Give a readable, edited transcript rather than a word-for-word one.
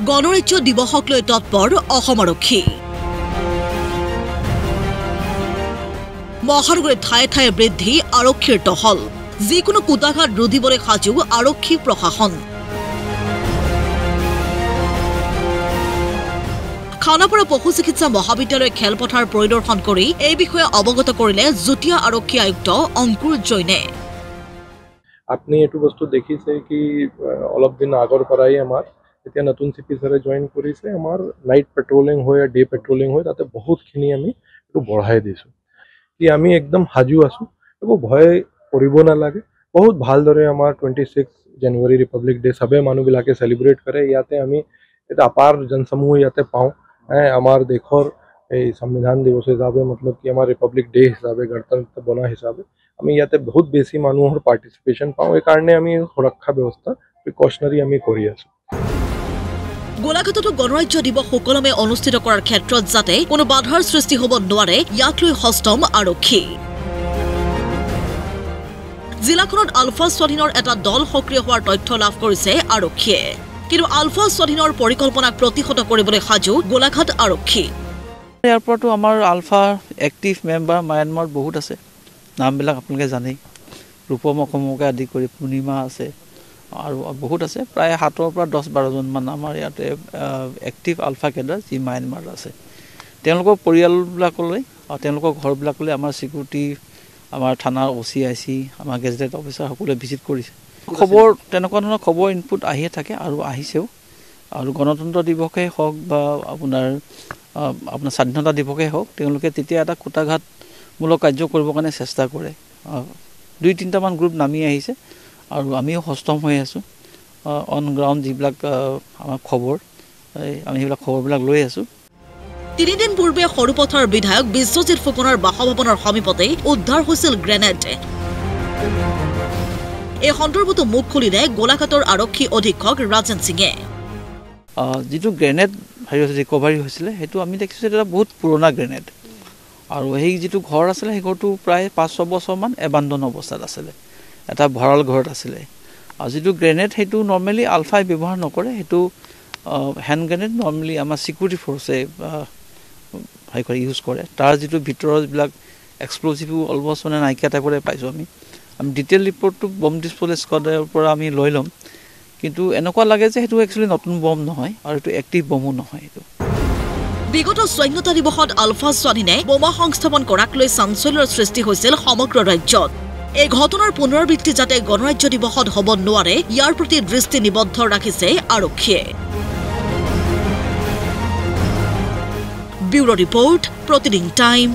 গণৰাজ্য দিৱসক লৈ তৎপৰ অসম আৰক্ষী। মহানগৰীত ঠায়ে ঠায়ে বৃদ্ধি আৰক্ষীৰ টহল। যিকোনো কুটাঘাত ৰুধিবলৈ সাজু আৰক্ষী প্ৰশাসন। খানাপাৰা পশু চিকিৎসা মহাবিদ্যালয় খেলপথাৰ পৰিদৰ্শন কৰি এই বিষয়ে অৱগত কৰিলে যুটীয়া আৰক্ষী আয়ুক্ত অংকুৰ জৈনে। আপনি এইটো বস্তু দেখিছে কি অলপ দিন আগৰ পৰাই আমাৰ এতিয়া নতুন চিপি ছাৰে জইন কৰিছে। আমাৰ নাইট পেট্ৰলিং হয় ডে পেট্ৰলিং হয়, তাতে বহুতখিনি আমি এইটো বঢ়াই দিছোঁ কি আমি একদম সাজু আছোঁ, একো ভয় কৰিব নালাগে। বহুত ভালদৰে আমাৰ 26 জানুৱাৰী ৰিপাব্লিক ডে সবে মানুহবিলাকে চেলিব্ৰেট কৰে। ইয়াতে আমি এটা আপাৰ জনসমূহ ইয়াতে পাওঁ। আমাৰ দেশৰ এই সংবিধান দিৱস হিচাপে মতলব কি আমাৰ ৰিপাব্লিক ডে হিচাপে গণতন্ত্ৰ বনা হিচাপে আমি ইয়াতে বহুত বেছি মানুহৰ পাৰ্টিচিপেশ্যন পাওঁ। এইকাৰণে আমি সুৰক্ষা ব্যৱস্থা প্ৰিকশ্যনাৰী আমি কৰি আছোঁ। গোলাঘাটতো গণৰাজ্য দিৱস সুকলমে অনুষ্ঠিত কৰাৰ ক্ষেত্ৰত যাতে কোনো বাধাৰ সৃষ্টি হ'ব নোৱাৰে, ইয়াক লৈ সষ্টম আৰক্ষী। জিলাখনত আলফা স্বাধীনৰ এটা দল সক্ৰিয় হোৱাৰ তথ্য লাভ কৰিছে আৰক্ষীয়ে। কিন্তু আলফা স্বাধীনৰ পৰিকল্পনাক প্ৰতিহত কৰিবলৈ সাজু গোলাঘাট আৰক্ষী। ইয়াৰ পৰতো আমাৰ আলফা এক্টিভ মেম্বাৰ ম্যানমাৰত বহুত আছে, নামবিলাক আপোনালোকে জানেই। ৰূপম অসমকে আদি কৰি পূৰ্ণিমা আছে আৰু বহুত আছে, প্ৰায় 7 পৰা 10-12জন মান আমাৰ ইয়াতে এক্টিভ আলফা কেডাৰ যি ম্যানমাৰত আছে। তেওঁলোকৰ পৰিয়ালবিলাকলৈ আৰু তেওঁলোকৰ ঘৰবিলাকলৈ আমাৰ ছিকিউৰিটি, আমাৰ থানাৰ OCIC, আমাৰ গেজেটেড অফিচাৰ সকলোৱে ভিজিট কৰিছে। খবৰ তেনেকুৱা ধৰণৰ খবৰ ইনপুট আহিয়ে থাকে আৰু আহিছেও। আৰু গণতন্ত্ৰ দিৱসেই হওক বা আপোনাৰ স্বাধীনতা দিৱসেই হওক, তেওঁলোকে তেতিয়া এটা কুটাঘাতমূলক কাৰ্য কৰিবৰ কাৰণে চেষ্টা কৰে। 2-3টামান গ্ৰুপ নামি আহিছে আৰু আমিও সষ্টম হৈ আছোঁ। অন গ্ৰাউণ্ড যিবিলাক আমাৰ খবৰ, আমি সেইবিলাক খবৰবিলাক লৈ আছোঁ। 3 দিন পূৰ্বে সৰুপথাৰ বিধায়ক বিশ্বজিৎ ফুকনৰ বাসভৱনৰ সমীপতে উদ্ধাৰ হৈছিল গ্ৰেনেড। এই সন্দৰ্ভতো মুখ খুলিলে গোলাঘাটৰ আৰক্ষী অধীক্ষক ৰাজেন সিঙে। যিটো গ্ৰেনেড ৰিকভাৰী হৈছিলে সেইটো আমি দেখিছোঁ এটা বহুত পুৰণা গ্ৰেনেড। আৰু সেই যিটো ঘৰ আছিলে সেই ঘৰটো প্ৰায় 5-6 বছৰমান এবাণ্ডন অৱস্থাত আছিলে, এটা ভঁৰাল ঘৰত আছিলে। আৰু যিটো গ্ৰেনেড সেইটো নৰ্মেলি আলফাই ব্যৱহাৰ নকৰে, সেইটো হেণ্ড গ্ৰেনেড নৰ্মেলি আমাৰ ছিকিউৰিটি ফ'ৰ্চে ইউজ কৰে। তাৰ যিটো ভিতৰৰ যিবিলাক এক্সপ্ল'জিভো অলমষ্ট মানে নাইকিয়া টাইপৰে পাইছোঁ আমি ডিটেইল ৰিপৰ্টটো বম ডিছপ'জেল স্কোৱাডৰ পৰা আমি লৈ ল'ম। কিন্তু এনেকুৱা লাগে যে সেইটো একচুৱেলি নতুন বম নহয় আৰু এইটো এক্টিভ বমো নহয়। এইটো বিগত স্বাধীনতা দিৱসত আলফা স্বাধীনে বোমা সংস্থাপন কৰাক লৈ চাঞ্চল্যৰ সৃষ্টি হৈছিল সমগ্ৰ ৰাজ্যত। এই ঘটনাৰ পুনৰাবৃত্তি যাতে গণৰাজ্য দিৱসত হ'ব নোৱাৰে, ইয়াৰ প্ৰতি দৃষ্টি নিবদ্ধ ৰাখিছে আৰক্ষীয়ে। ব্যুৰো ৰিপৰ্ট, প্ৰতিদিন টাইম।